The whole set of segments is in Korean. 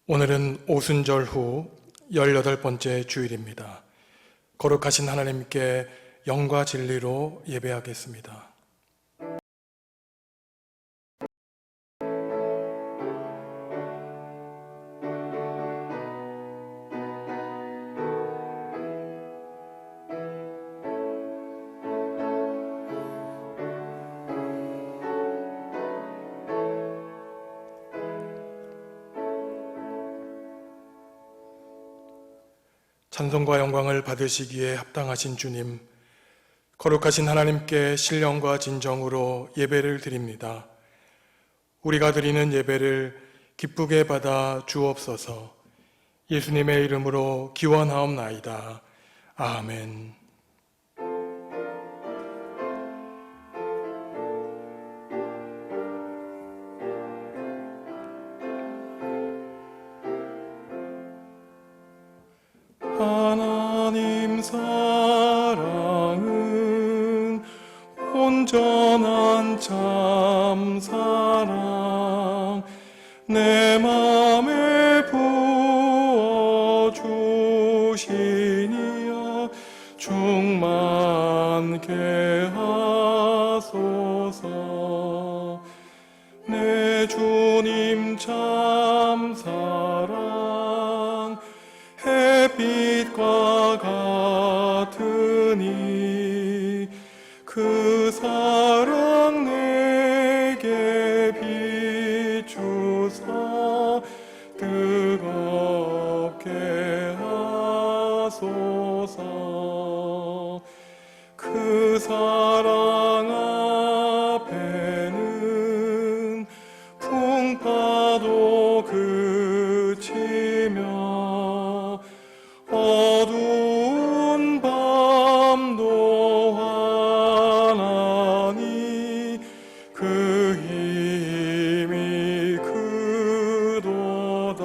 오늘은 오순절 후 18번째 주일입니다. 거룩하신 하나님께 영과 진리로 예배하겠습니다. 찬송과 영광을 받으시기에 합당하신 주님, 거룩하신 하나님께 신령과 진정으로 예배를 드립니다. 우리가 드리는 예배를 기쁘게 받아 주옵소서. 예수님의 이름으로 기원하옵나이다. 아멘. 하나님 사랑은 온전한 참 사랑, 내 맘에 부어주시니야 충만케 하소서. 내 주님 참 사랑 햇빛과 같으니 그 사랑 내게 비추사 뜨겁게 하소서. 그 사랑 앞에는 풍파도 그치며 어두운 밤도 환하니 그 힘이 크도다.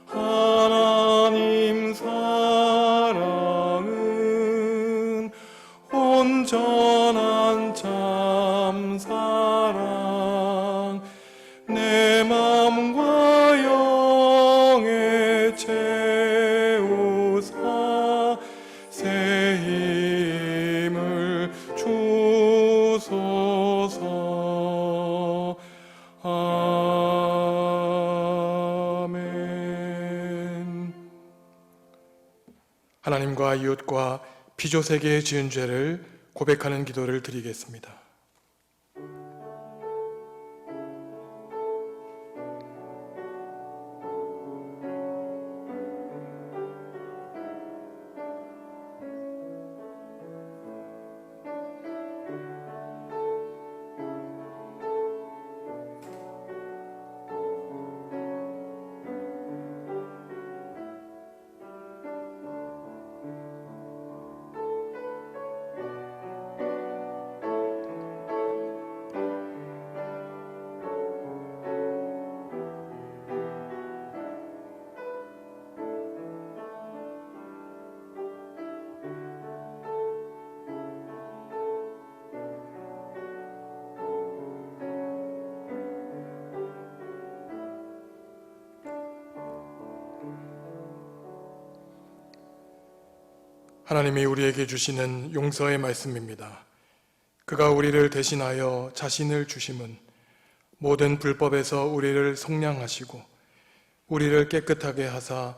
하나님 사랑은 온전한 참 사랑, 내 맘과 영에 채우사 새 힘을 주소서. 아멘. 하나님과 이웃과 피조세계에 지은 죄를 고백하는 기도를 드리겠습니다. 하나님이 우리에게 주시는 용서의 말씀입니다. 그가 우리를 대신하여 자신을 주심은 모든 불법에서 우리를 속량하시고 우리를 깨끗하게 하사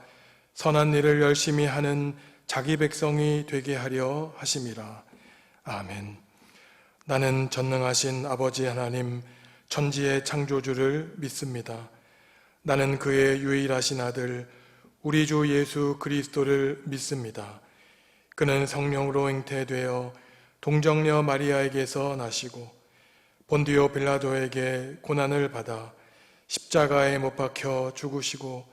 선한 일을 열심히 하는 자기 백성이 되게 하려 하심이라. 아멘. 나는 전능하신 아버지 하나님 천지의 창조주를 믿습니다. 나는 그의 유일하신 아들 우리 주 예수 그리스도를 믿습니다. 그는 성령으로 잉태되어 동정녀 마리아에게서 나시고 본디오 빌라도에게 고난을 받아 십자가에 못 박혀 죽으시고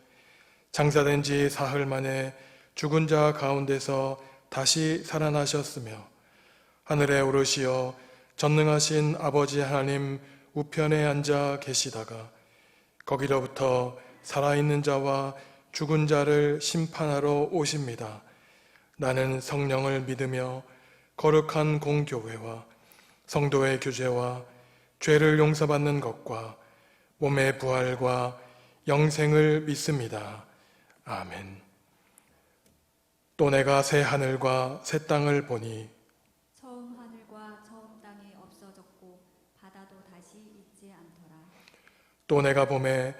장사된 지 사흘 만에 죽은 자 가운데서 다시 살아나셨으며 하늘에 오르시어 전능하신 아버지 하나님 우편에 앉아 계시다가 거기로부터 살아있는 자와 죽은 자를 심판하러 오십니다. 나는 성령을 믿으며 거룩한 공교회와 성도의 교제와 죄를 용서받는 것과 몸의 부활과 영생을 믿습니다. 아멘. 또 내가 새 하늘과 새 땅을 보니 처음 하늘과 처음 땅이 없어졌고 바다도 다시 있지 않더라. 또 내가 보매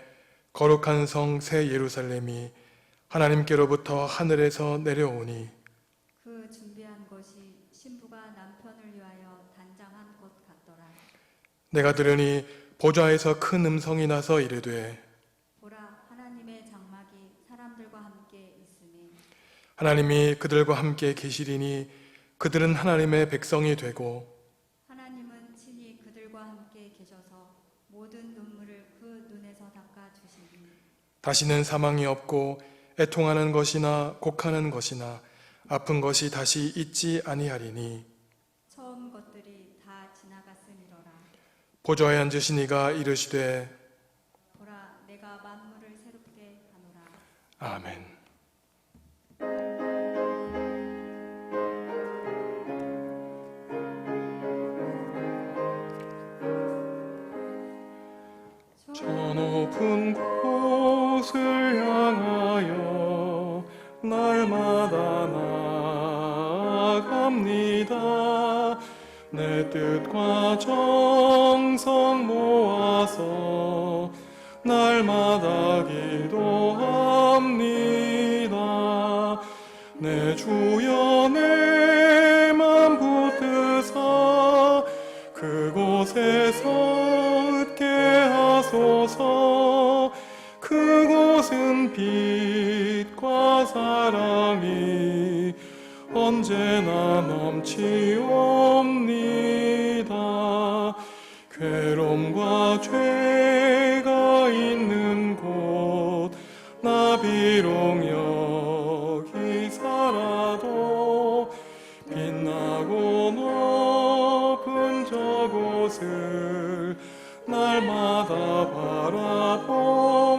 거룩한 성 새 예루살렘이 하나님께로부터 하늘에서 내려오니 그 준비한 것이 신부가 남편을 위하여 단장한 것 같더라. 내가 들으니 보좌에서 큰 음성이 나서 이르되 보라, 하나님의 장막이 사람들과 함께 있으니 하나님이 그들과 함께 계시리니 그들은 하나님의 백성이 되고 하나님은 친히 그들과 함께 계셔서 모든 눈물을 그 눈에서 닦아 주시니 다시는 사망이 없고 애통하는 것이나 곡하는 것이나 아픈 것이 다시 있지 아니하리니 처음 것들이 다 지나갔으니로라. 보좌에 앉으신 이가 이르시되 보라, 내가 만물을 새롭게 하노라. 아멘. 저 높은 곳을 향하여 날마다 나아갑니다. 내 뜻과 정성 모아서 날마다 기도합니다. 내 주여 내 맘 붙드사 그곳에서 얻게 하소서. 그곳은 빛과 사랑이 언제나 넘치옵니다. 괴로움과 죄가 있는 곳 나 비록 여기 살아도 빛나고 높은 저곳을 날마다 바라봅니다.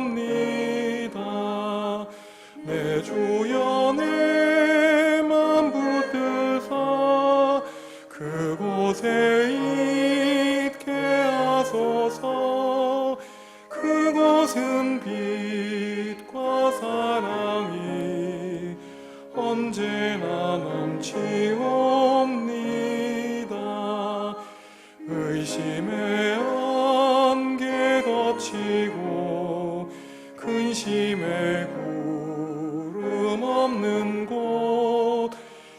내 주여 내 맘 붙드사 그곳에 있게 하소서. 그곳은 빛과 사랑이 언제나 넘치옵니다. 의심의 안개 덮치고 근심의 구름 없는 곳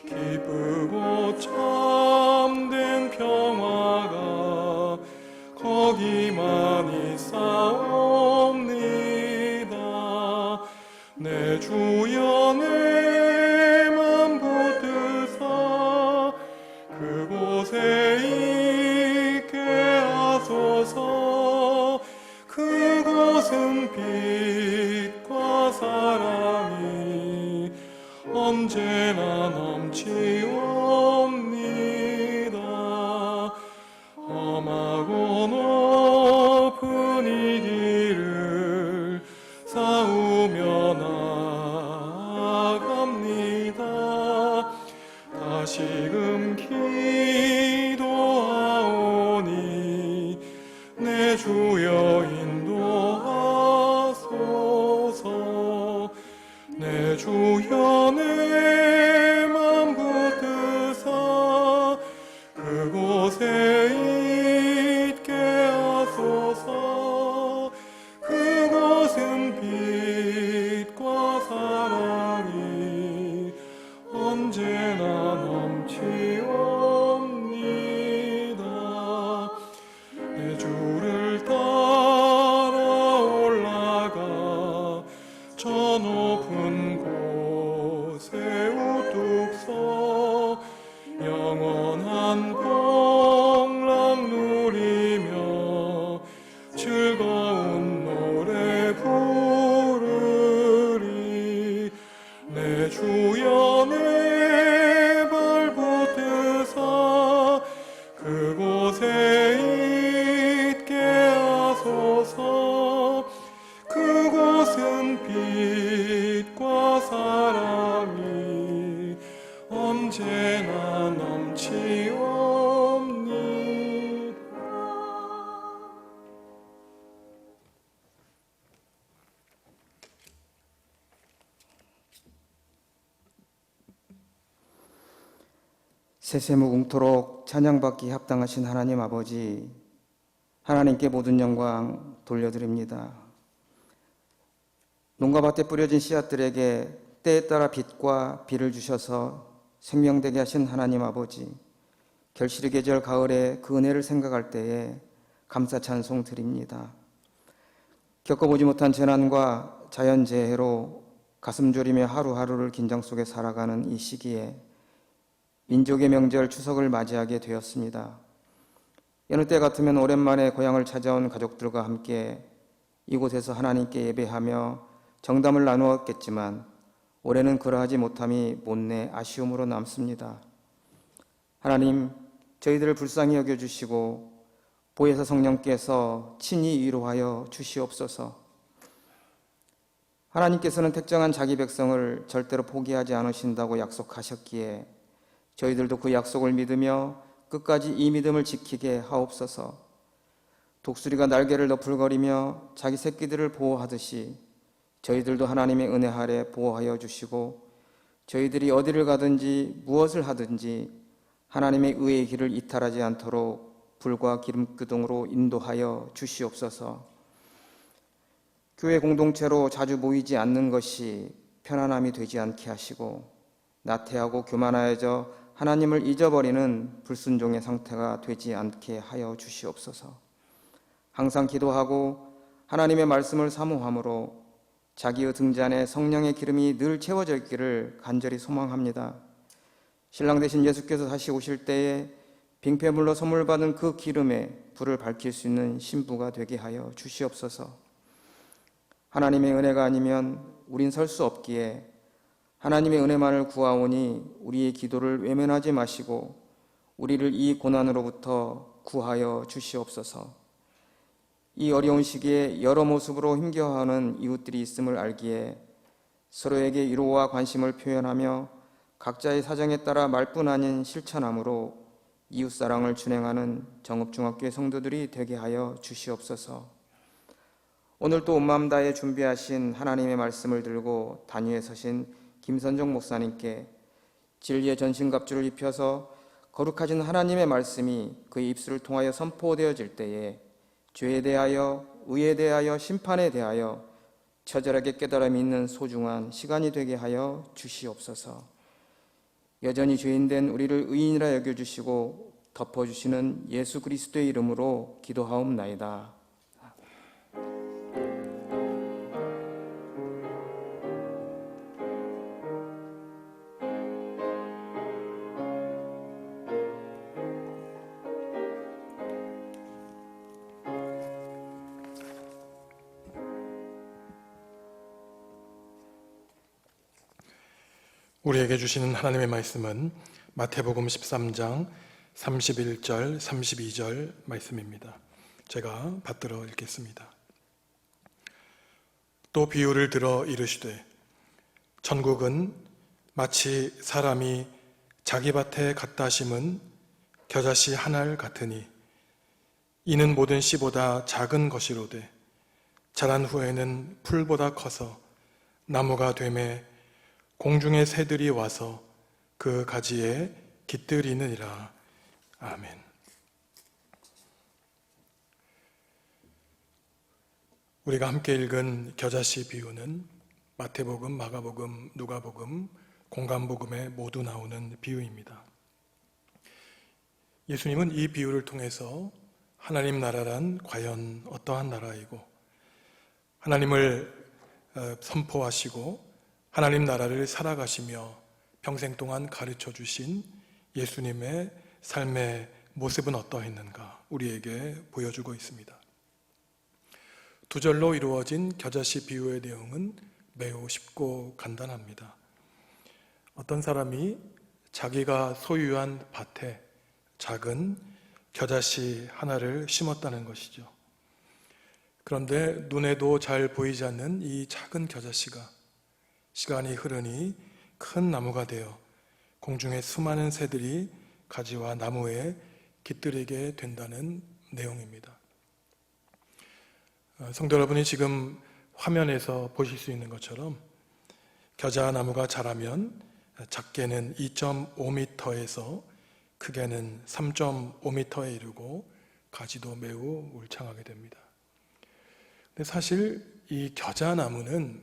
기쁘고 참된 평화가 거기만 있사옵니다. 내 주여 내 맘 붙드사 그곳에 있게 하소서. 그곳은 빛과 사랑이 언제나 넘치옵니다. 험하고 높은 이 길을 싸우며 나아갑니다. 다시금 기도하오니 내 주여 인도하소서. 내 주여 내 맘 붙드사 그곳에 있게 하소서. 그곳은 빛과 사랑이 언제나 넘치옵니다. 내 주를 따라 올라가 저 높은 곳에 우뚝 서 영원한 복락 누리며 즐거운 노래 부르리. 내 주여 내 발 붙드사 그곳에 있게 하소서. 그곳은 빛과 사랑이 언제나 넘치옵니다. 세세무궁토록 찬양받기 합당하신 하나님 아버지, 하나님께 모든 영광 돌려드립니다. 농가 밭에 뿌려진 씨앗들에게 때에 따라 빛과 비를 주셔서 생명되게 하신 하나님 아버지, 결실의 계절 가을에 그 은혜를 생각할 때에 감사 찬송 드립니다. 겪어보지 못한 재난과 자연재해로 가슴 졸이며 하루하루를 긴장 속에 살아가는 이 시기에 민족의 명절 추석을 맞이하게 되었습니다. 여느 때 같으면 오랜만에 고향을 찾아온 가족들과 함께 이곳에서 하나님께 예배하며 정담을 나누었겠지만 올해는 그러하지 못함이 못내 아쉬움으로 남습니다. 하나님, 저희들을 불쌍히 여겨주시고 보혜사 성령께서 친히 위로하여 주시옵소서. 하나님께서는 택정한 자기 백성을 절대로 포기하지 않으신다고 약속하셨기에 저희들도 그 약속을 믿으며 끝까지 이 믿음을 지키게 하옵소서. 독수리가 날개를 너풀거리며 자기 새끼들을 보호하듯이 저희들도 하나님의 은혜 아래 보호하여 주시고 저희들이 어디를 가든지 무엇을 하든지 하나님의 의의 길을 이탈하지 않도록 불과 기름기둥으로 인도하여 주시옵소서. 교회 공동체로 자주 모이지 않는 것이 편안함이 되지 않게 하시고 나태하고 교만하여져 하나님을 잊어버리는 불순종의 상태가 되지 않게 하여 주시옵소서. 항상 기도하고 하나님의 말씀을 사모함으로 자기의 등잔에 성령의 기름이 늘 채워져 있기를 간절히 소망합니다. 신랑 되신 예수께서 다시 오실 때에 빙패물로 선물 받은 그 기름에 불을 밝힐 수 있는 신부가 되게 하여 주시옵소서. 하나님의 은혜가 아니면 우린 설 수 없기에 하나님의 은혜만을 구하오니 우리의 기도를 외면하지 마시고 우리를 이 고난으로부터 구하여 주시옵소서. 이 어려운 시기에 여러 모습으로 힘겨워하는 이웃들이 있음을 알기에 서로에게 위로와 관심을 표현하며 각자의 사정에 따라 말뿐 아닌 실천함으로 이웃사랑을 준행하는 정읍중학교의 성도들이 되게 하여 주시옵소서. 오늘 또 온 마음 다해 준비하신 하나님의 말씀을 들고 단위에 서신 김선정 목사님께 진리의 전신갑주를 입혀서 거룩하신 하나님의 말씀이 그의 입술을 통하여 선포되어질 때에 죄에 대하여, 의에 대하여, 심판에 대하여 처절하게 깨달음이 있는 소중한 시간이 되게 하여 주시옵소서. 여전히 죄인된 우리를 의인이라 여겨주시고 덮어주시는 예수 그리스도의 이름으로 기도하옵나이다. 우리에게 주시는 하나님의 말씀은 마태복음 13장 31절, 32절 말씀입니다. 제가 받들어 읽겠습니다. 또 비유를 들어 이르시되 천국은 마치 사람이 자기 밭에 갖다 심은 겨자씨 하나를 같으니 이는 모든 씨보다 작은 것이로되 자란 후에는 풀보다 커서 나무가 되매 공중의 새들이 와서 그 가지에 깃들이느니라. 아멘. 우리가 함께 읽은 겨자씨 비유는 마태복음, 마가복음, 누가복음, 공간복음에 모두 나오는 비유입니다. 예수님은 이 비유를 통해서 하나님 나라란 과연 어떠한 나라이고 하나님을 선포하시고 하나님 나라를 살아가시며 평생 동안 가르쳐 주신 예수님의 삶의 모습은 어떠했는가 우리에게 보여주고 있습니다. 두 절로 이루어진 겨자씨 비유의 내용은 매우 쉽고 간단합니다. 어떤 사람이 자기가 소유한 밭에 작은 겨자씨 하나를 심었다는 것이죠. 그런데 눈에도 잘 보이지 않는 이 작은 겨자씨가 시간이 흐르니 큰 나무가 되어 공중에 수많은 새들이 가지와 나무에 깃들이게 된다는 내용입니다. 성도 여러분이 지금 화면에서 보실 수 있는 것처럼 겨자나무가 자라면 작게는 2.5m에서 크게는 3.5m에 이르고 가지도 매우 울창하게 됩니다. 근데 사실 이 겨자나무는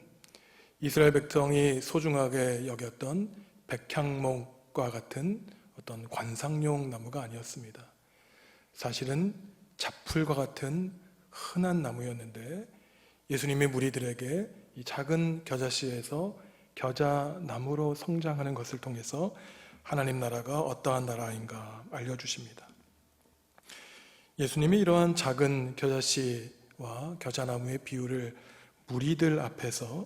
이스라엘 백성이 소중하게 여겼던 백향목과 같은 어떤 관상용 나무가 아니었습니다. 사실은 잡풀과 같은 흔한 나무였는데 예수님이 무리들에게 이 작은 겨자씨에서 겨자나무로 성장하는 것을 통해서 하나님 나라가 어떠한 나라인가 알려주십니다. 예수님이 이러한 작은 겨자씨와 겨자나무의 비유를 무리들 앞에서,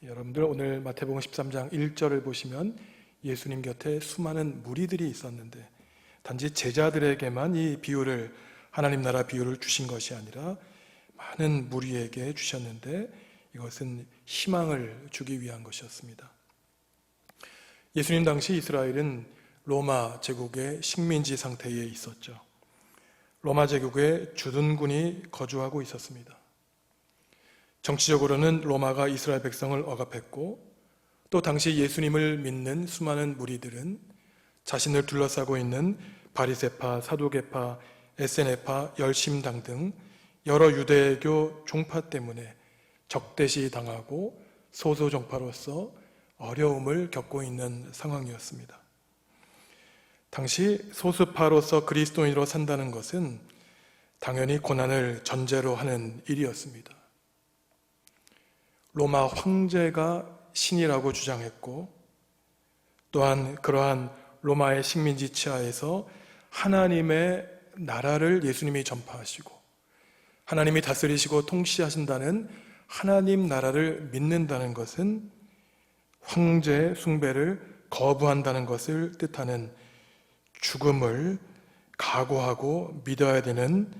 여러분들 오늘 마태복음 13장 1절을 보시면 예수님 곁에 수많은 무리들이 있었는데 단지 제자들에게만 이 비유를, 하나님 나라 비유를 주신 것이 아니라 많은 무리에게 주셨는데 이것은 희망을 주기 위한 것이었습니다. 예수님 당시 이스라엘은 로마 제국의 식민지 상태에 있었죠. 로마 제국에 주둔군이 거주하고 있었습니다. 정치적으로는 로마가 이스라엘 백성을 억압했고 또 당시 예수님을 믿는 수많은 무리들은 자신을 둘러싸고 있는 바리새파, 사두개파, 에세네파, 열심당 등 여러 유대교 종파 때문에 적대시 당하고 소수종파로서 어려움을 겪고 있는 상황이었습니다. 당시 소수파로서 그리스도인으로 산다는 것은 당연히 고난을 전제로 하는 일이었습니다. 로마 황제가 신이라고 주장했고 또한 그러한 로마의 식민지 치하에서 하나님의 나라를 예수님이 전파하시고 하나님이 다스리시고 통치하신다는 하나님 나라를 믿는다는 것은 황제 숭배를 거부한다는 것을 뜻하는 죽음을 각오하고 믿어야 되는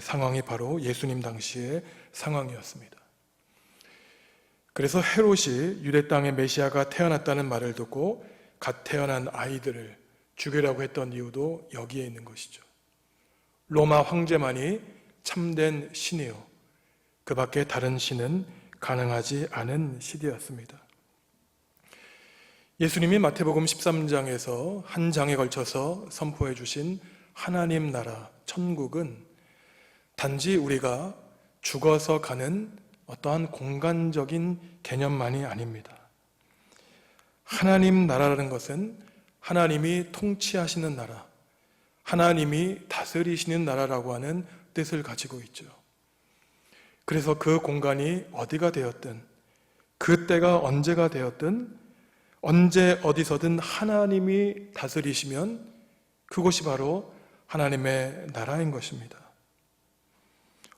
상황이 바로 예수님 당시의 상황이었습니다. 그래서 헤롯이 유대 땅에 메시아가 태어났다는 말을 듣고 갓 태어난 아이들을 죽이라고 했던 이유도 여기에 있는 것이죠. 로마 황제만이 참된 신이요, 그 밖에 다른 신은 가능하지 않은 시대였습니다. 예수님이 마태복음 13장에서 한 장에 걸쳐서 선포해 주신 하나님 나라, 천국은 단지 우리가 죽어서 가는 어떠한 공간적인 개념만이 아닙니다. 하나님 나라라는 것은 하나님이 통치하시는 나라, 하나님이 다스리시는 나라라고 하는 뜻을 가지고 있죠. 그래서 그 공간이 어디가 되었든, 그 때가 언제가 되었든, 언제 어디서든 하나님이 다스리시면 그곳이 바로 하나님의 나라인 것입니다.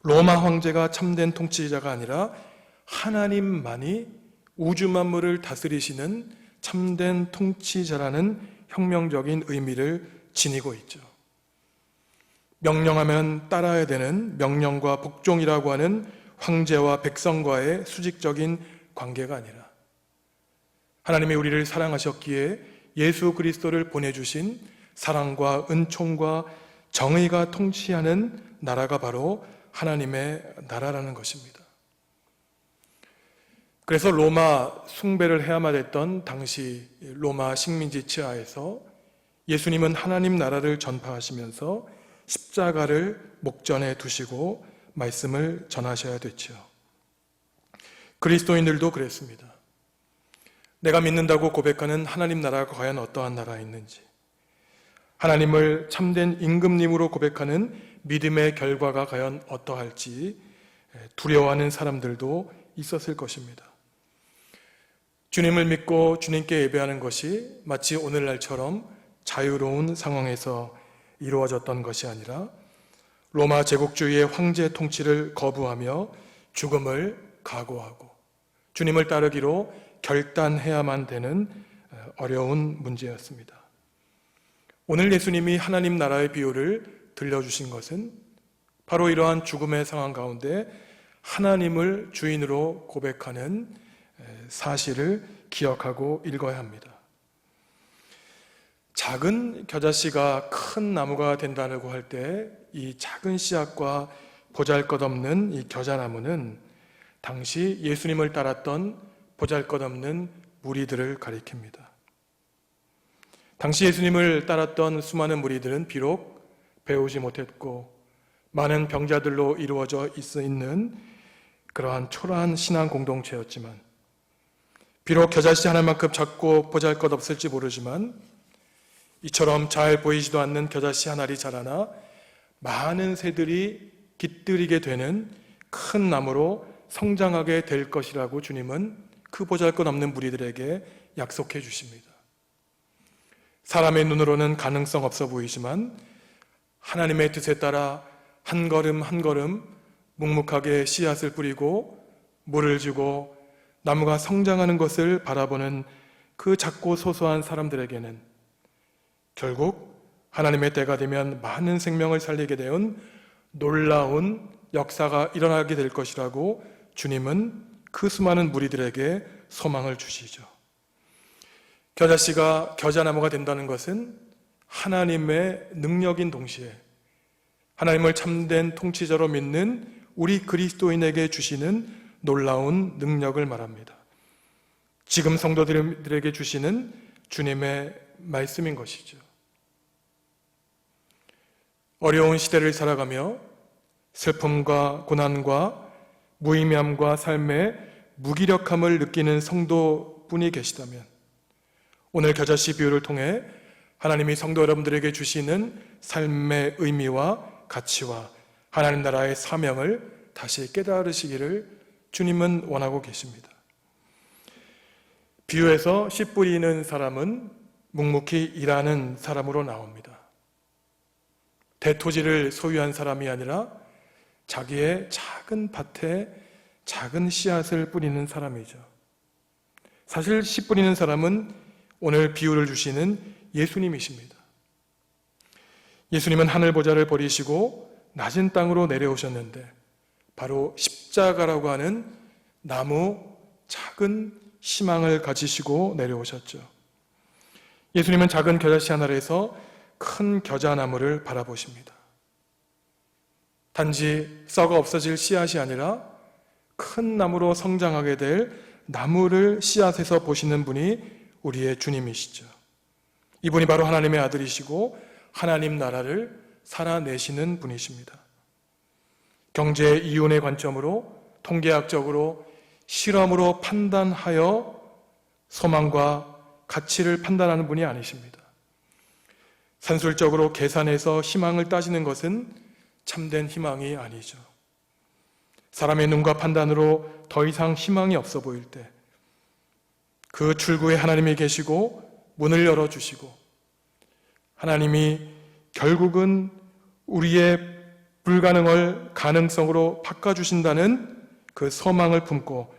로마 황제가 참된 통치자가 아니라 하나님만이 우주 만물을 다스리시는 참된 통치자라는 혁명적인 의미를 지니고 있죠. 명령하면 따라야 되는 명령과 복종이라고 하는 황제와 백성과의 수직적인 관계가 아니라 하나님이 우리를 사랑하셨기에 예수 그리스도를 보내주신 사랑과 은총과 정의가 통치하는 나라가 바로 하나님의 나라라는 것입니다. 그래서 로마 숭배를 해야만 했던 당시 로마 식민지 치하에서 예수님은 하나님 나라를 전파하시면서 십자가를 목전에 두시고 말씀을 전하셔야 됐죠. 그리스도인들도 그랬습니다. 내가 믿는다고 고백하는 하나님 나라가 과연 어떠한 나라에 있는지, 하나님을 참된 임금님으로 고백하는 믿음의 결과가 과연 어떠할지 두려워하는 사람들도 있었을 것입니다. 주님을 믿고 주님께 예배하는 것이 마치 오늘날처럼 자유로운 상황에서 이루어졌던 것이 아니라 로마 제국주의의 황제 통치를 거부하며 죽음을 각오하고 주님을 따르기로 결단해야만 되는 어려운 문제였습니다. 오늘 예수님이 하나님 나라의 비유를 들려주신 것은 바로 이러한 죽음의 상황 가운데 하나님을 주인으로 고백하는 사실을 기억하고 읽어야 합니다. 작은 겨자씨가 큰 나무가 된다고 할 때 이 작은 씨앗과 보잘것없는 이 겨자나무는 당시 예수님을 따랐던 보잘것없는 무리들을 가리킵니다. 당시 예수님을 따랐던 수많은 무리들은 비록 배우지 못했고 많은 병자들로 이루어져 있는 그러한 초라한 신앙 공동체였지만, 비록 겨자씨 하나만큼 작고 보잘것없을지 모르지만 이처럼 잘 보이지도 않는 겨자씨 한 알이 자라나 많은 새들이 깃들이게 되는 큰 나무로 성장하게 될 것이라고 주님은 그 보잘것없는 무리들에게 약속해 주십니다. 사람의 눈으로는 가능성 없어 보이지만 하나님의 뜻에 따라 한 걸음 한 걸음 묵묵하게 씨앗을 뿌리고 물을 주고 나무가 성장하는 것을 바라보는 그 작고 소소한 사람들에게는 결국 하나님의 때가 되면 많은 생명을 살리게 되는 놀라운 역사가 일어나게 될 것이라고 주님은 그 수많은 무리들에게 소망을 주시죠. 겨자씨가 겨자나무가 된다는 것은 하나님의 능력인 동시에 하나님을 참된 통치자로 믿는 우리 그리스도인에게 주시는 놀라운 능력을 말합니다. 지금 성도들에게 주시는 주님의 말씀인 것이죠. 어려운 시대를 살아가며 슬픔과 고난과 무의미함과 삶의 무기력함을 느끼는 성도분이 계시다면 오늘 겨자씨 비유를 통해 하나님이 성도 여러분들에게 주시는 삶의 의미와 가치와 하나님 나라의 사명을 다시 깨달으시기를 주님은 원하고 계십니다. 비유에서 씨 뿌리는 사람은 묵묵히 일하는 사람으로 나옵니다. 대토지를 소유한 사람이 아니라 자기의 작은 밭에 작은 씨앗을 뿌리는 사람이죠. 사실 씨 뿌리는 사람은 오늘 비유를 주시는 예수님이십니다. 예수님은 하늘 보좌를 버리시고 낮은 땅으로 내려오셨는데 바로 십자가라고 하는 나무 작은 희망을 가지시고 내려오셨죠. 예수님은 작은 겨자씨 하나에서 큰 겨자나무를 바라보십니다. 단지 썩어 없어질 씨앗이 아니라 큰 나무로 성장하게 될 나무를 씨앗에서 보시는 분이 우리의 주님이시죠. 이분이 바로 하나님의 아들이시고 하나님 나라를 살아내시는 분이십니다. 경제 이윤의 관점으로 통계학적으로 실험으로 판단하여 소망과 가치를 판단하는 분이 아니십니다. 산술적으로 계산해서 희망을 따지는 것은 참된 희망이 아니죠. 사람의 눈과 판단으로 더 이상 희망이 없어 보일 때 그 출구에 하나님이 계시고 문을 열어주시고 하나님이 결국은 우리의 불가능을 가능성으로 바꿔주신다는 그 소망을 품고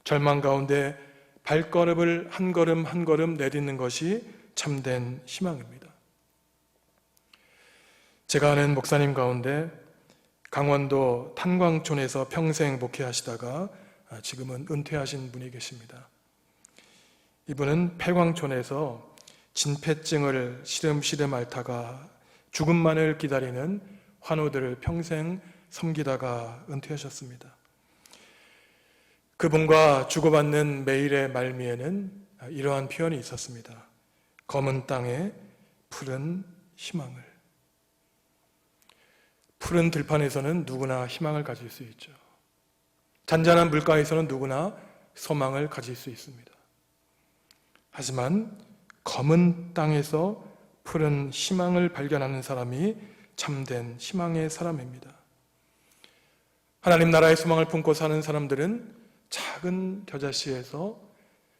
절망 가운데 발걸음을 한 걸음 한 걸음 내딛는 것이 참된 희망입니다. 제가 아는 목사님 가운데 강원도 탄광촌에서 평생 목회하시다가 지금은 은퇴하신 분이 계십니다. 이분은 폐광촌에서 진폐증을 시름시름 앓다가 죽음만을 기다리는 환우들을 평생 섬기다가 은퇴하셨습니다. 그분과 주고받는 매일의 말미에는 이러한 표현이 있었습니다. 검은 땅에 푸른 희망을. 푸른 들판에서는 누구나 희망을 가질 수 있죠. 잔잔한 물가에서는 누구나 소망을 가질 수 있습니다. 하지만 검은 땅에서 푸른 희망을 발견하는 사람이 참된 희망의 사람입니다. 하나님 나라의 소망을 품고 사는 사람들은 작은 겨자씨에서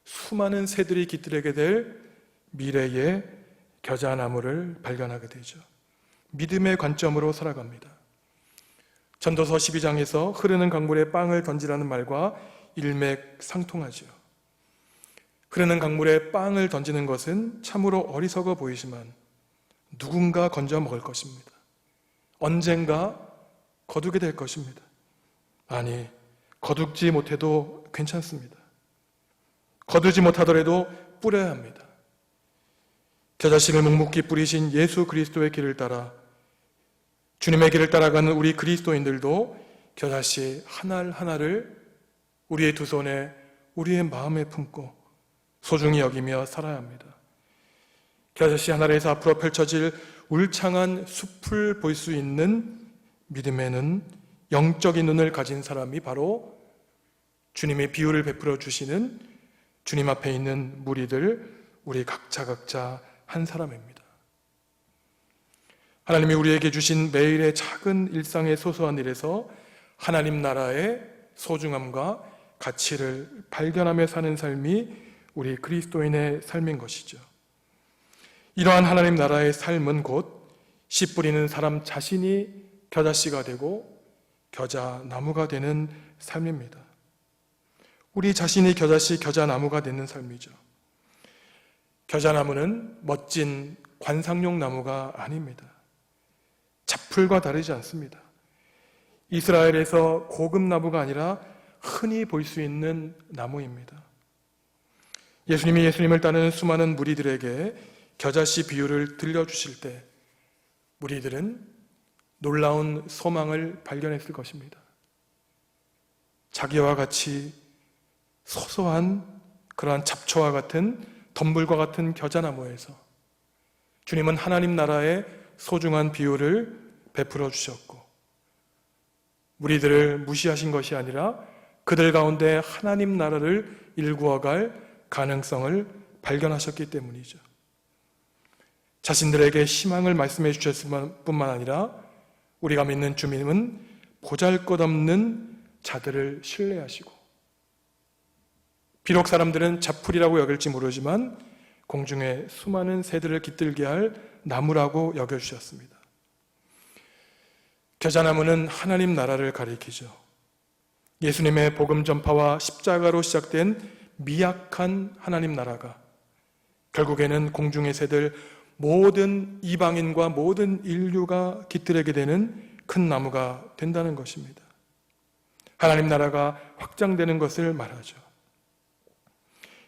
수많은 새들이 깃들게 될 미래의 겨자나무를 발견하게 되죠. 믿음의 관점으로 살아갑니다. 전도서 12장에서 흐르는 강물에 빵을 던지라는 말과 일맥상통하죠. 흐르는 강물에 빵을 던지는 것은 참으로 어리석어 보이지만 누군가 건져 먹을 것입니다. 언젠가 거두게 될 것입니다. 아니, 거두지 못해도 괜찮습니다. 거두지 못하더라도 뿌려야 합니다. 겨자씨를 묵묵히 뿌리신 예수 그리스도의 길을 따라 주님의 길을 따라가는 우리 그리스도인들도 겨자씨 하나 하나를 우리의 두 손에 우리의 마음에 품고 소중히 여기며 살아야 합니다. 겨자씨 하나에서 앞으로 펼쳐질 울창한 숲을 볼 수 있는 믿음의 눈, 영적인 눈을 가진 사람이 바로 주님의 비유를 베풀어 주시는 주님 앞에 있는 무리들, 우리 각자 한 사람입니다. 하나님이 우리에게 주신 매일의 작은 일상의 소소한 일에서 하나님 나라의 소중함과 가치를 발견하며 사는 삶이 우리 그리스도인의 삶인 것이죠. 이러한 하나님 나라의 삶은 곧 씨 뿌리는 사람 자신이 겨자씨가 되고 겨자나무가 되는 삶입니다. 우리 자신이 겨자씨, 겨자나무가 되는 삶이죠. 겨자나무는 멋진 관상용 나무가 아닙니다. 잡풀과 다르지 않습니다. 이스라엘에서 고급 나무가 아니라 흔히 볼 수 있는 나무입니다. 예수님이 예수님을 따르는 수많은 무리들에게 겨자씨 비유를 들려주실 때 무리들은 놀라운 소망을 발견했을 것입니다. 자기와 같이 소소한 그러한 잡초와 같은 덤불과 같은 겨자나무에서 주님은 하나님 나라의 소중한 비유를 베풀어 주셨고 무리들을 무시하신 것이 아니라 그들 가운데 하나님 나라를 일구어갈 가능성을 발견하셨기 때문이죠. 자신들에게 희망을 말씀해 주셨을 뿐만 아니라 우리가 믿는 주님은 보잘것없는 자들을 신뢰하시고 비록 사람들은 잡풀이라고 여길지 모르지만 공중에 수많은 새들을 깃들게 할 나무라고 여겨주셨습니다. 겨자나무는 하나님 나라를 가리키죠. 예수님의 복음 전파와 십자가로 시작된 미약한 하나님 나라가 결국에는 공중의 새들, 모든 이방인과 모든 인류가 깃들게 되는 큰 나무가 된다는 것입니다. 하나님 나라가 확장되는 것을 말하죠.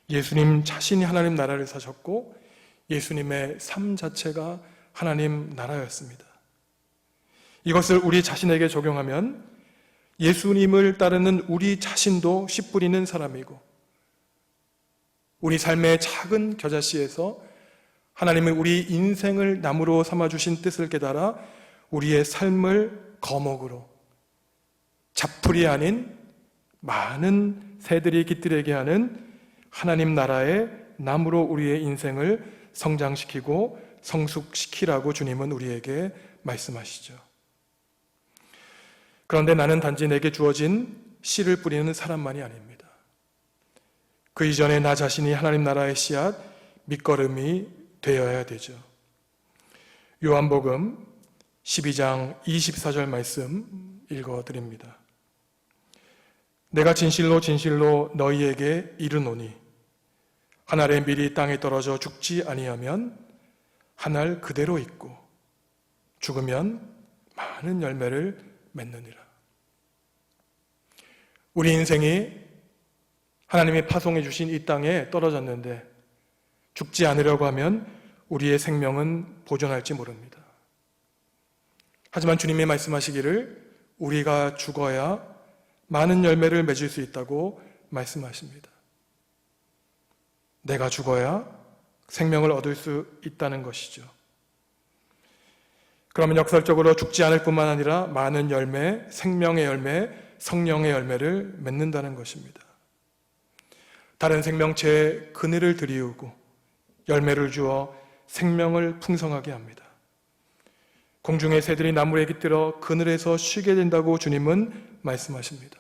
예수님 자신이 하나님 나라를 사셨고 예수님의 삶 자체가 하나님 나라였습니다. 이것을 우리 자신에게 적용하면 예수님을 따르는 우리 자신도 씨 뿌리는 사람이고 우리 삶의 작은 겨자씨에서 하나님의 우리 인생을 나무로 삼아주신 뜻을 깨달아 우리의 삶을 거목으로 잡풀이 아닌 많은 새들이 깃들게 하는 하나님 나라의 나무로 우리의 인생을 성장시키고 성숙시키라고 주님은 우리에게 말씀하시죠. 그런데 나는 단지 내게 주어진 씨를 뿌리는 사람만이 아닙니다. 그 이전에 나 자신이 하나님 나라의 씨앗, 밑거름이 되어야 되죠. 요한복음 12장 24절 말씀 읽어드립니다. 내가 진실로 진실로 너희에게 이르노니 한 알의 밀이 땅에 떨어져 죽지 아니하면 한 알 그대로 있고 죽으면 많은 열매를 맺느니라. 우리 인생이 하나님이 파송해 주신 이 땅에 떨어졌는데 죽지 않으려고 하면 우리의 생명은 보존할지 모릅니다. 하지만 주님이 말씀하시기를 우리가 죽어야 많은 열매를 맺을 수 있다고 말씀하십니다. 내가 죽어야 생명을 얻을 수 있다는 것이죠. 그러면 역설적으로 죽지 않을 뿐만 아니라 많은 열매, 생명의 열매, 성령의 열매를 맺는다는 것입니다. 다른 생명체의 그늘을 들이우고 열매를 주어 생명을 풍성하게 합니다. 공중의 새들이 나무에 깃들어 그늘에서 쉬게 된다고 주님은 말씀하십니다.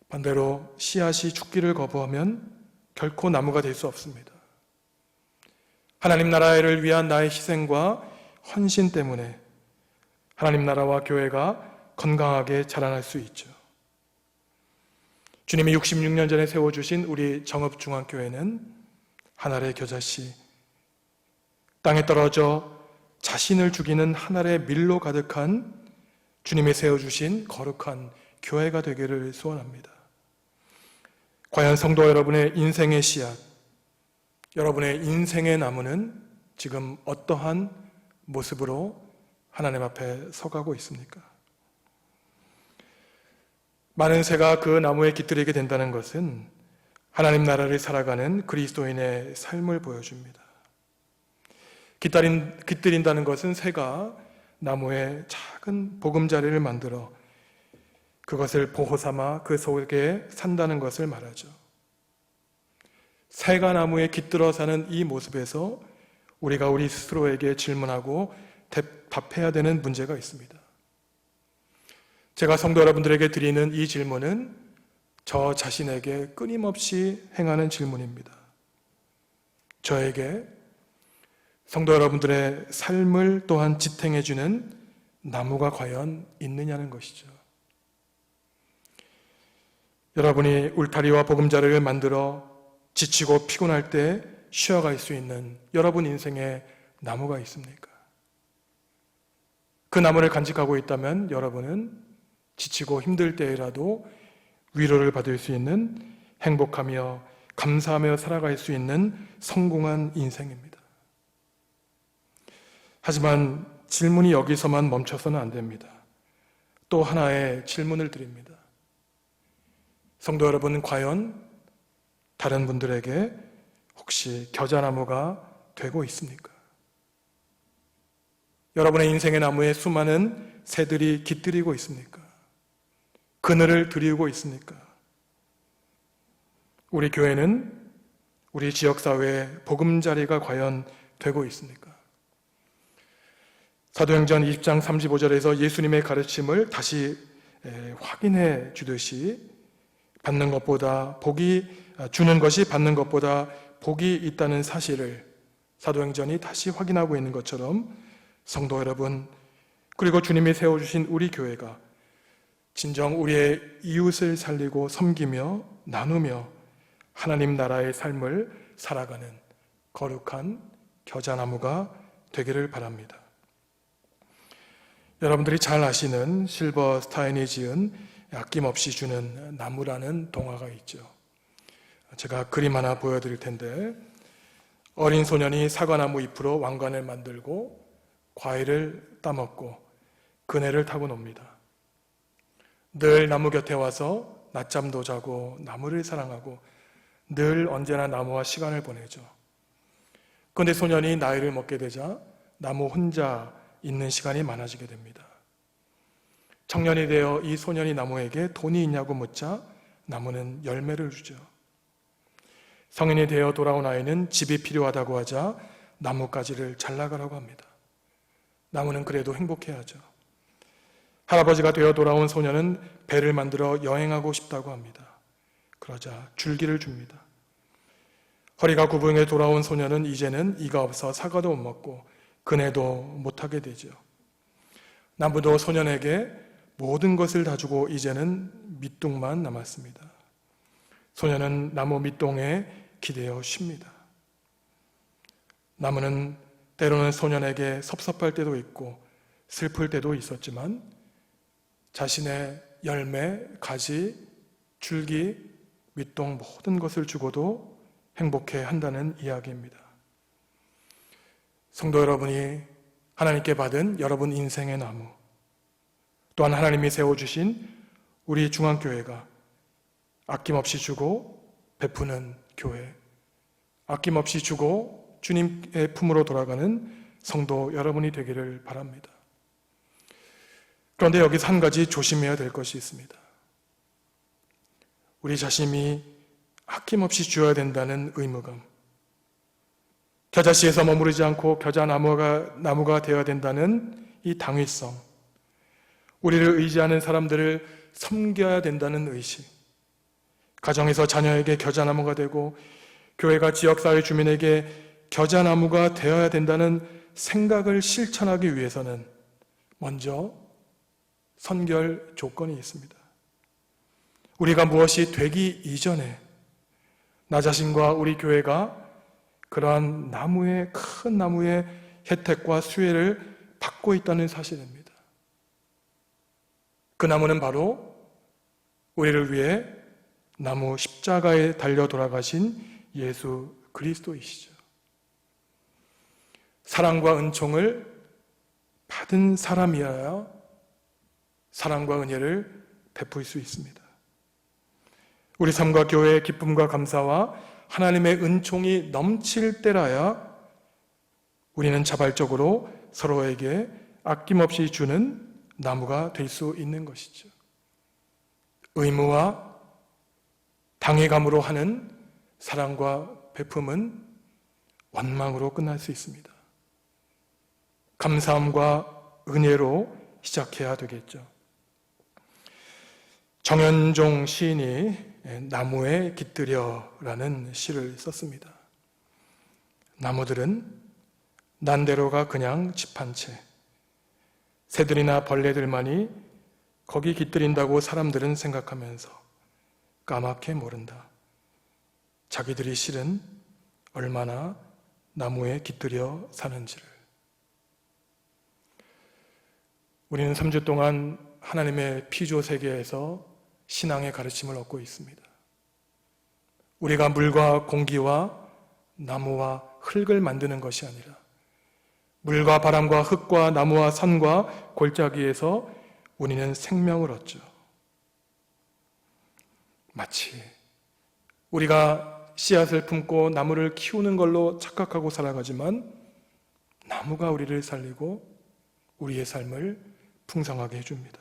반대로 씨앗이 죽기를 거부하면 결코 나무가 될 수 없습니다. 하나님 나라를 위한 나의 희생과 헌신 때문에 하나님 나라와 교회가 건강하게 자라날 수 있죠. 주님이 66년 전에 세워주신 우리 정읍중앙교회는 한 알의 겨자씨, 땅에 떨어져 자신을 죽이는 한 알의 밀로 가득한 주님이 세워주신 거룩한 교회가 되기를 소원합니다. 과연 성도 여러분의 인생의 씨앗, 여러분의 인생의 나무는 지금 어떠한 모습으로 하나님 앞에 서가고 있습니까? 많은 새가 그 나무에 깃들이게 된다는 것은 하나님 나라를 살아가는 그리스도인의 삶을 보여줍니다. 깃들인다는 것은 새가 나무에 작은 보금자리를 만들어 그것을 보호 삼아 그 속에 산다는 것을 말하죠. 새가 나무에 깃들어 사는 이 모습에서 우리가 우리 스스로에게 질문하고 답해야 되는 문제가 있습니다. 제가 성도 여러분들에게 드리는 이 질문은 저 자신에게 끊임없이 행하는 질문입니다. 저에게 성도 여러분들의 삶을 또한 지탱해주는 나무가 과연 있느냐는 것이죠. 여러분이 울타리와 보금자리를 만들어 지치고 피곤할 때 쉬어갈 수 있는 여러분 인생에 나무가 있습니까? 그 나무를 간직하고 있다면 여러분은 지치고 힘들 때라도 위로를 받을 수 있는 행복하며 감사하며 살아갈 수 있는 성공한 인생입니다. 하지만 질문이 여기서만 멈춰서는 안 됩니다. 또 하나의 질문을 드립니다. 성도 여러분은 과연 다른 분들에게 혹시 겨자나무가 되고 있습니까? 여러분의 인생의 나무에 수많은 새들이 깃들이고 있습니까? 그늘을 드리우고 있습니까? 우리 교회는 우리 지역사회의 보금자리가 과연 되고 있습니까? 사도행전 20장 35절에서 예수님의 가르침을 다시 확인해 주듯이 주는 것이 받는 것보다 복이 있다는 사실을 사도행전이 다시 확인하고 있는 것처럼 성도 여러분, 그리고 주님이 세워주신 우리 교회가 진정 우리의 이웃을 살리고 섬기며 나누며 하나님 나라의 삶을 살아가는 거룩한 겨자나무가 되기를 바랍니다. 여러분들이 잘 아시는 실버 스타인이 지은 아낌없이 주는 나무라는 동화가 있죠. 제가 그림 하나 보여드릴 텐데, 어린 소년이 사과나무 잎으로 왕관을 만들고 과일을 따먹고 그네를 타고 놉니다. 늘 나무 곁에 와서 낮잠도 자고 나무를 사랑하고 늘 언제나 나무와 시간을 보내죠. 그런데 소년이 나이를 먹게 되자 나무 혼자 있는 시간이 많아지게 됩니다. 청년이 되어 이 소년이 나무에게 돈이 있냐고 묻자 나무는 열매를 주죠. 성인이 되어 돌아온 아이는 집이 필요하다고 하자 나뭇가지를 잘라가라고 합니다. 나무는 그래도 행복해하죠. 할아버지가 되어 돌아온 소년은 배를 만들어 여행하고 싶다고 합니다. 그러자 줄기를 줍니다. 허리가 구부정해 돌아온 소년은 이제는 이가 없어 사과도 못 먹고 그네도 못하게 되죠. 나무도 소년에게 모든 것을 다 주고 이제는 밑둥만 남았습니다. 소년은 나무 밑동에 기대어 쉽니다. 나무는 때로는 소년에게 섭섭할 때도 있고 슬플 때도 있었지만 자신의 열매, 가지, 줄기, 밑동 모든 것을 주고도 행복해 한다는 이야기입니다. 성도 여러분이 하나님께 받은 여러분 인생의 나무, 또한 하나님이 세워주신 우리 중앙교회가 아낌없이 주고 베푸는 교회, 아낌없이 주고 주님의 품으로 돌아가는 성도 여러분이 되기를 바랍니다. 그런데 여기서 한 가지 조심해야 될 것이 있습니다. 우리 자신이 아낌없이 주어야 된다는 의무감, 겨자씨에서 머무르지 않고 겨자나무가 되어야 된다는 이 당위성, 우리를 의지하는 사람들을 섬겨야 된다는 의식, 가정에서 자녀에게 겨자나무가 되고 교회가 지역사회 주민에게 겨자나무가 되어야 된다는 생각을 실천하기 위해서는 먼저 선결 조건이 있습니다. 우리가 무엇이 되기 이전에 나 자신과 우리 교회가 그러한 큰 나무의 혜택과 수혜를 받고 있다는 사실입니다. 그 나무는 바로 우리를 위해 나무 십자가에 달려 돌아가신 예수 그리스도이시죠. 사랑과 은총을 받은 사람이어야 사랑과 은혜를 베풀 수 있습니다. 우리 삶과 교회의 기쁨과 감사와 하나님의 은총이 넘칠 때라야 우리는 자발적으로 서로에게 아낌없이 주는 나무가 될 수 있는 것이죠. 의무와 당위감으로 하는 사랑과 베품은 원망으로 끝날 수 있습니다. 감사함과 은혜로 시작해야 되겠죠. 정현종 시인이 나무에 깃들여라는 시를 썼습니다. 나무들은 난대로가 그냥 집 한 채, 새들이나 벌레들만이 거기 깃들인다고 사람들은 생각하면서 까맣게 모른다. 자기들이 실은 얼마나 나무에 깃들여 사는지를. 우리는 3주 동안 하나님의 피조 세계에서 신앙의 가르침을 얻고 있습니다. 우리가 물과 공기와 나무와 흙을 만드는 것이 아니라 물과 바람과 흙과 나무와 산과 골짜기에서 우리는 생명을 얻죠. 마치 우리가 씨앗을 품고 나무를 키우는 걸로 착각하고 살아가지만 나무가 우리를 살리고 우리의 삶을 풍성하게 해줍니다.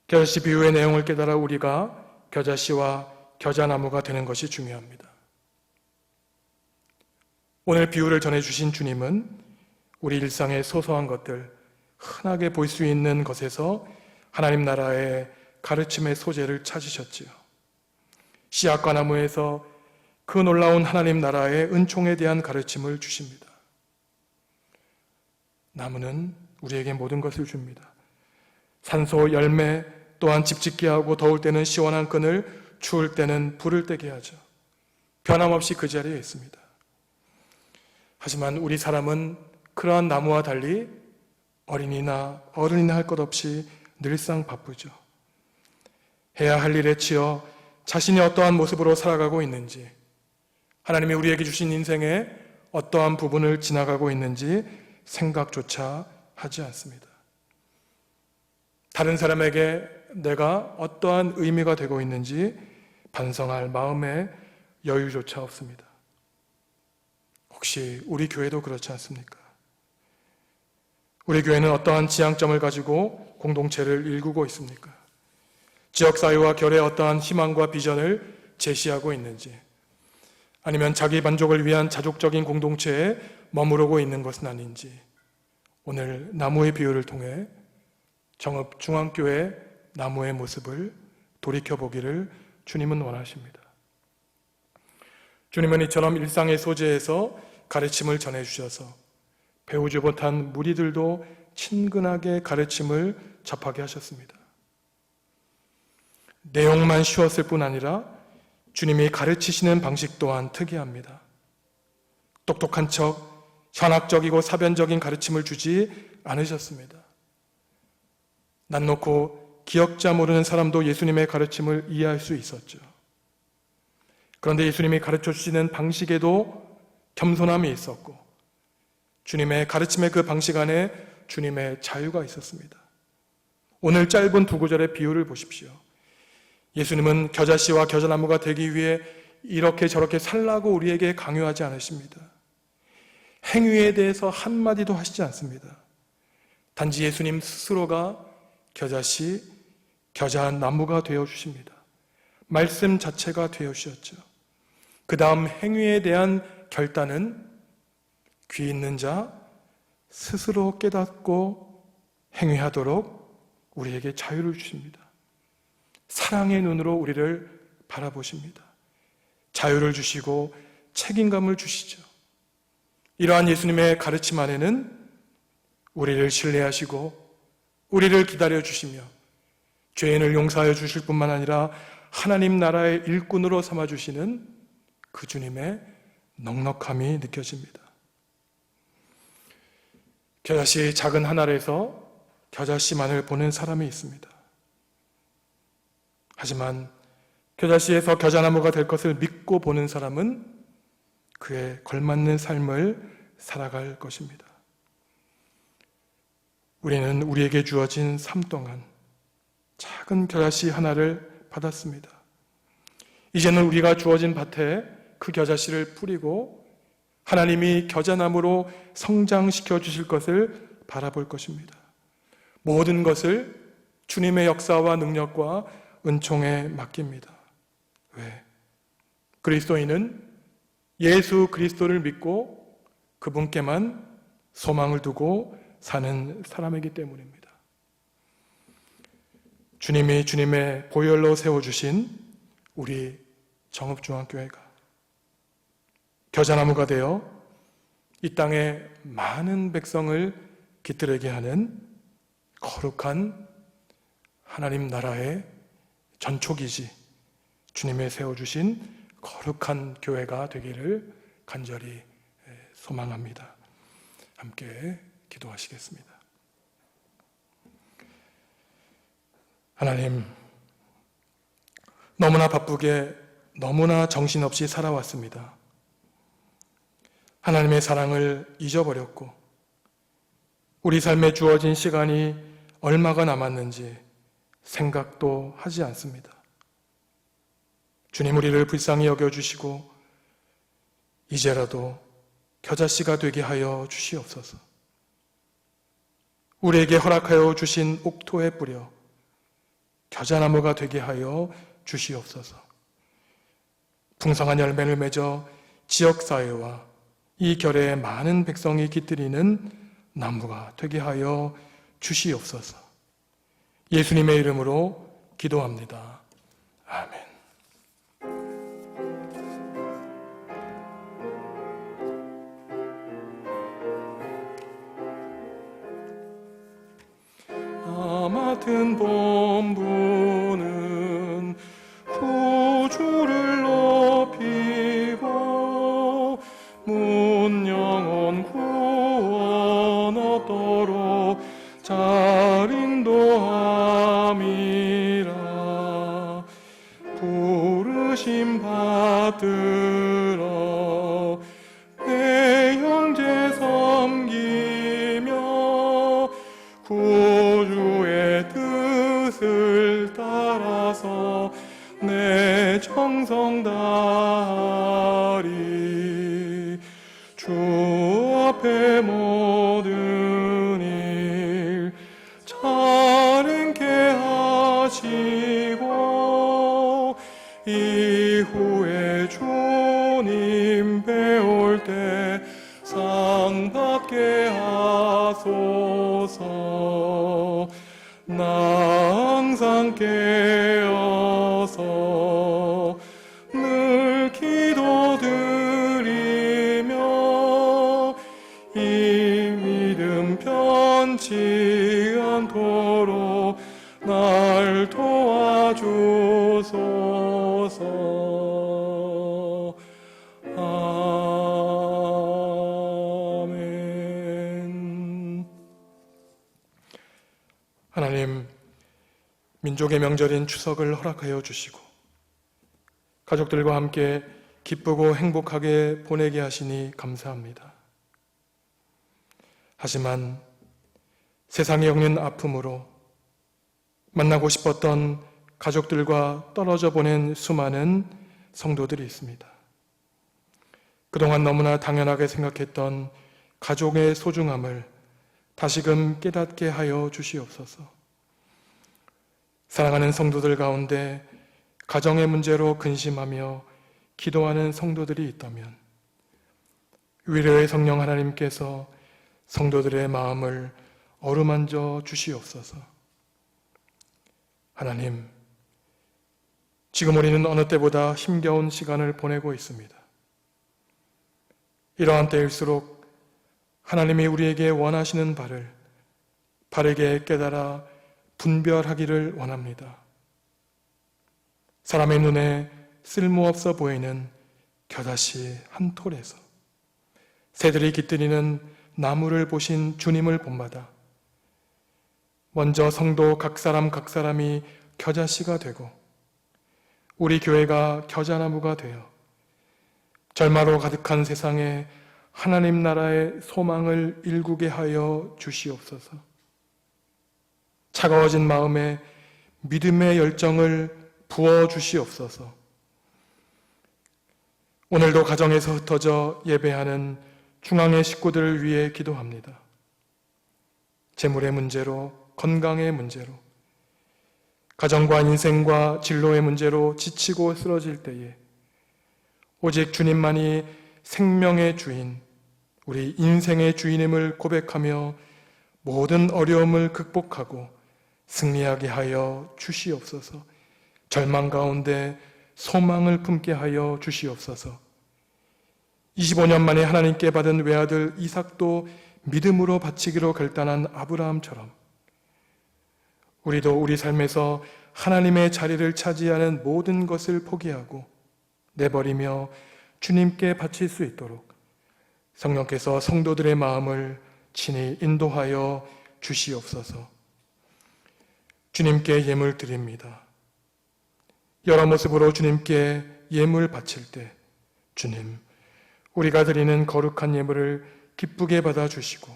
겨자씨 비유의 내용을 깨달아 우리가 겨자씨와 겨자나무가 되는 것이 중요합니다. 오늘 비유를 전해주신 주님은 우리 일상의 소소한 것들, 흔하게 볼 수 있는 것에서 하나님 나라의 가르침의 소재를 찾으셨지요. 씨앗과 나무에서 그 놀라운 하나님 나라의 은총에 대한 가르침을 주십니다. 나무는 우리에게 모든 것을 줍니다. 산소, 열매, 또한 집 짓게 하고 더울 때는 시원한 끈을, 추울 때는 불을 떼게 하죠. 변함없이 그 자리에 있습니다. 하지만 우리 사람은 그러한 나무와 달리 어린이나 어른이나 할 것 없이 늘상 바쁘죠. 해야 할 일에 치여 자신이 어떠한 모습으로 살아가고 있는지, 하나님이 우리에게 주신 인생의 어떠한 부분을 지나가고 있는지 생각조차 하지 않습니다. 다른 사람에게 내가 어떠한 의미가 되고 있는지 반성할 마음의 여유조차 없습니다. 혹시 우리 교회도 그렇지 않습니까? 우리 교회는 어떠한 지향점을 가지고 공동체를 일구고 있습니까? 지역사회와 결의 어떠한 희망과 비전을 제시하고 있는지, 아니면 자기 만족을 위한 자족적인 공동체에 머무르고 있는 것은 아닌지, 오늘 나무의 비유를 통해 정읍 중앙교회 나무의 모습을 돌이켜보기를 주님은 원하십니다. 주님은 이처럼 일상의 소재에서 가르침을 전해주셔서 배우지 못한 무리들도 친근하게 가르침을 접하게 하셨습니다. 내용만 쉬웠을 뿐 아니라 주님이 가르치시는 방식 또한 특이합니다. 똑똑한 척 현학적이고 사변적인 가르침을 주지 않으셨습니다. 난 놓고 기억자 모르는 사람도 예수님의 가르침을 이해할 수 있었죠. 그런데 예수님이 가르쳐 주시는 방식에도 겸손함이 있었고 주님의 가르침의 그 방식 안에 주님의 자유가 있었습니다. 오늘 짧은 두 구절의 비유를 보십시오. 예수님은 겨자씨와 겨자나무가 되기 위해 이렇게 저렇게 살라고 우리에게 강요하지 않으십니다. 행위에 대해서 한마디도 하시지 않습니다. 단지 예수님 스스로가 겨자씨, 겨자나무가 되어주십니다. 말씀 자체가 되어주셨죠. 그 다음 행위에 대한 결단은 귀 있는 자 스스로 깨닫고 행위하도록 우리에게 자유를 주십니다. 사랑의 눈으로 우리를 바라보십니다. 자유를 주시고 책임감을 주시죠. 이러한 예수님의 가르침 안에는 우리를 신뢰하시고 우리를 기다려 주시며 죄인을 용서하여 주실 뿐만 아니라 하나님 나라의 일꾼으로 삼아주시는 그 주님의 넉넉함이 느껴집니다. 겨자씨 작은 한 알에서 겨자씨만을 보는 사람이 있습니다. 하지만 겨자씨에서 겨자나무가 될 것을 믿고 보는 사람은 그에 걸맞는 삶을 살아갈 것입니다. 우리는 우리에게 주어진 삶 동안 작은 겨자씨 하나를 받았습니다. 이제는 우리가 주어진 밭에 그 겨자씨를 뿌리고 하나님이 겨자나무로 성장시켜 주실 것을 바라볼 것입니다. 모든 것을 주님의 역사와 능력과 은총에 맡깁니다. 왜? 그리스도인은 예수 그리스도를 믿고 그분께만 소망을 두고 사는 사람이기 때문입니다. 주님이 주님의 보혈로 세워주신 우리 정읍중앙교회가 겨자나무가 되어 이 땅에 많은 백성을 깃들게 하는 거룩한 하나님 나라의 전초기지, 주님의 세워주신 거룩한 교회가 되기를 간절히 소망합니다. 함께 기도하시겠습니다. 하나님, 너무나 바쁘게 너무나 정신없이 살아왔습니다. 하나님의 사랑을 잊어버렸고 우리 삶에 주어진 시간이 얼마가 남았는지 생각도 하지 않습니다. 주님, 우리를 불쌍히 여겨주시고 이제라도 겨자씨가 되게 하여 주시옵소서. 우리에게 허락하여 주신 옥토에 뿌려 겨자나무가 되게 하여 주시옵소서. 풍성한 열매를 맺어 지역사회와 이 결의 많은 백성이 깃들이는 나무가 되게 하여 주시옵소서. 예수님의 이름으로 기도합니다. 아멘. 맡은 본부는 구주를 높이고 문영원 구원 얻도록 잘 인도함이라. 부르심 받들어 내 형제 섬기며 구주의 뜻을 따라서 내 정성 다하리. 주 앞에 모든 일 잘 행케 하시고 이후에 주님 배울 때 상 받게 하소서. 나 항상 깨어서 늘 기도드리며 이 믿음 편치 않도록 날 도와주소서. 아멘. 하나님, 민족의 명절인 추석을 허락하여 주시고 가족들과 함께 기쁘고 행복하게 보내게 하시니 감사합니다. 하지만 세상에 겪는 아픔으로 만나고 싶었던 가족들과 떨어져 보낸 수많은 성도들이 있습니다. 그동안 너무나 당연하게 생각했던 가족의 소중함을 다시금 깨닫게 하여 주시옵소서. 사랑하는 성도들 가운데 가정의 문제로 근심하며 기도하는 성도들이 있다면 위로의 성령 하나님께서 성도들의 마음을 어루만져 주시옵소서. 하나님, 지금 우리는 어느 때보다 힘겨운 시간을 보내고 있습니다. 이러한 때일수록 하나님이 우리에게 원하시는 바를 바르게 깨달아 분별하기를 원합니다. 사람의 눈에 쓸모없어 보이는 겨자씨 한 톨에서 새들이 깃들이는 나무를 보신 주님을 본받아 먼저 성도 각 사람이 겨자씨가 되고 우리 교회가 겨자나무가 되어 절마로 가득한 세상에 하나님 나라의 소망을 일구게 하여 주시옵소서. 차가워진 마음에 믿음의 열정을 부어 주시옵소서. 오늘도 가정에서 흩어져 예배하는 중앙의 식구들을 위해 기도합니다. 재물의 문제로, 건강의 문제로, 가정과 인생과 진로의 문제로 지치고 쓰러질 때에 오직 주님만이 생명의 주인, 우리 인생의 주인임을 고백하며 모든 어려움을 극복하고 승리하게 하여 주시옵소서. 절망 가운데 소망을 품게 하여 주시옵소서. 25년 만에 하나님께 받은 외아들 이삭도 믿음으로 바치기로 결단한 아브라함처럼 우리도 우리 삶에서 하나님의 자리를 차지하는 모든 것을 포기하고 내버리며 주님께 바칠 수 있도록 성령께서 성도들의 마음을 친히 인도하여 주시옵소서. 주님께 예물 드립니다. 여러 모습으로 주님께 예물 바칠 때 주님, 우리가 드리는 거룩한 예물을 기쁘게 받아주시고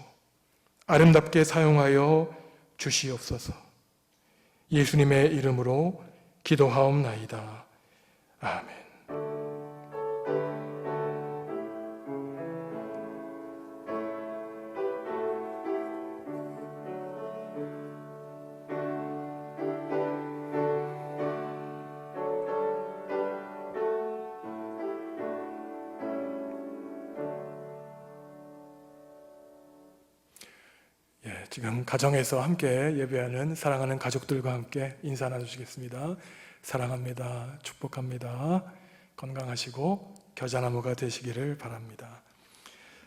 아름답게 사용하여 주시옵소서. 예수님의 이름으로 기도하옵나이다. 아멘. 지금 가정에서 함께 예배하는 사랑하는 가족들과 함께 인사 나누시겠습니다. 사랑합니다. 축복합니다. 건강하시고 겨자나무가 되시기를 바랍니다.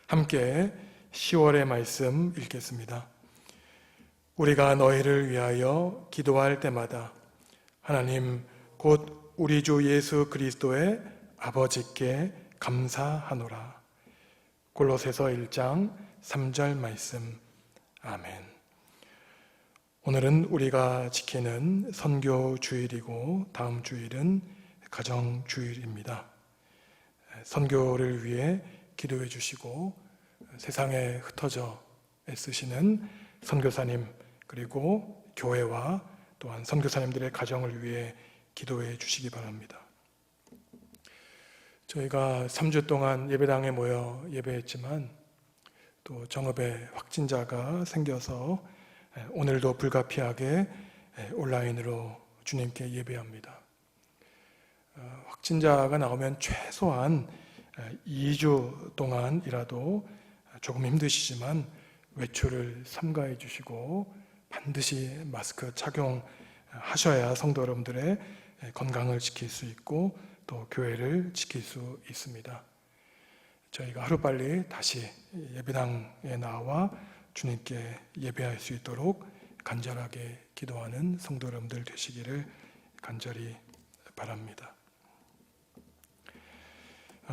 함께 10월의 말씀 읽겠습니다. 우리가 너희를 위하여 기도할 때마다 하나님 곧 우리 주 예수 그리스도의 아버지께 감사하노라. 골로새서 1장 3절 말씀. 아멘. 오늘은 우리가 지키는 선교 주일이고 다음 주일은 가정 주일입니다. 선교를 위해 기도해 주시고 세상에 흩어져 애쓰시는 선교사님 그리고 교회와 또한 선교사님들의 가정을 위해 기도해 주시기 바랍니다. 저희가 3주 동안 예배당에 모여 예배했지만 또 정읍에 확진자가 생겨서 오늘도 불가피하게 온라인으로 주님께 예배합니다. 확진자가 나오면 최소한 2주 동안이라도 조금 힘드시지만 외출을 삼가해 주시고 반드시 마스크 착용하셔야 성도 여러분들의 건강을 지킬 수 있고 또 교회를 지킬 수 있습니다. 저희가 하루빨리 다시 예배당에 나와 주님께 예배할 수 있도록 간절하게 기도하는 성도 여러분들 되시기를 간절히 바랍니다.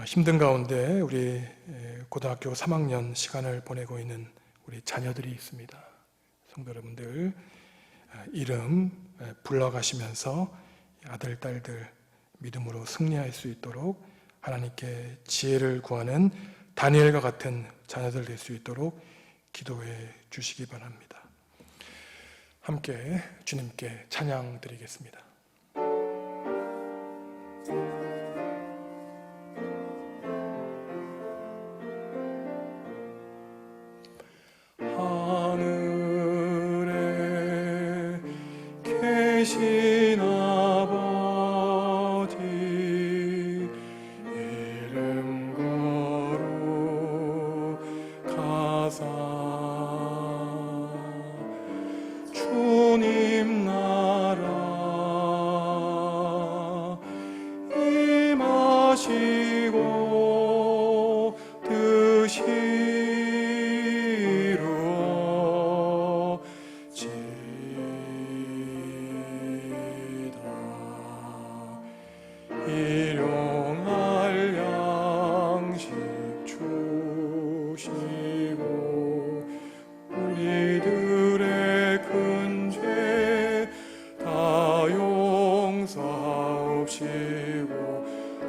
힘든 가운데 우리 고등학교 3학년 시간을 보내고 있는 우리 자녀들이 있습니다. 성도 여러분들 이름 불러가시면서 아들, 딸들 믿음으로 승리할 수 있도록 하나님께 지혜를 구하는 다니엘과 같은 자녀들 될 수 있도록 기도해 주시기 바랍니다. 함께 주님께 찬양 드리겠습니다. 하늘에 계신 아버지 이름 거룩하사 주님 나라 임하시고 뜻이루어지이다. 일용할 양식 주시고 우리들의 큰 죄 다 용서하옵시고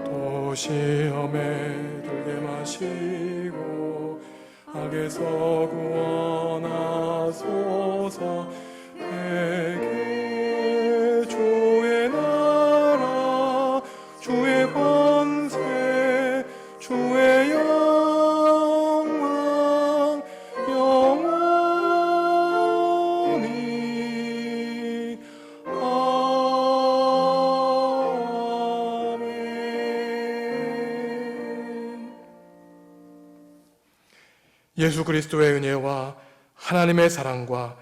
또 시험에 들게 마시고 악에서 구원하소서. 내게 주의 나라 주의 권세 예수 그리스도의 은혜와 하나님의 사랑과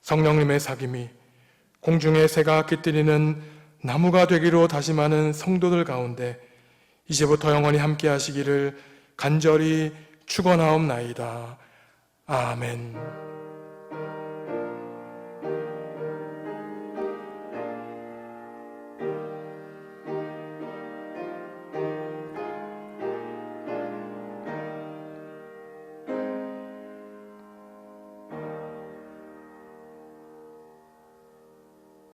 성령님의 사귐이 공중의 새가 깃들이는 나무가 되기로 다짐하는 성도들 가운데 이제부터 영원히 함께 하시기를 간절히 축원하옵나이다. 아멘.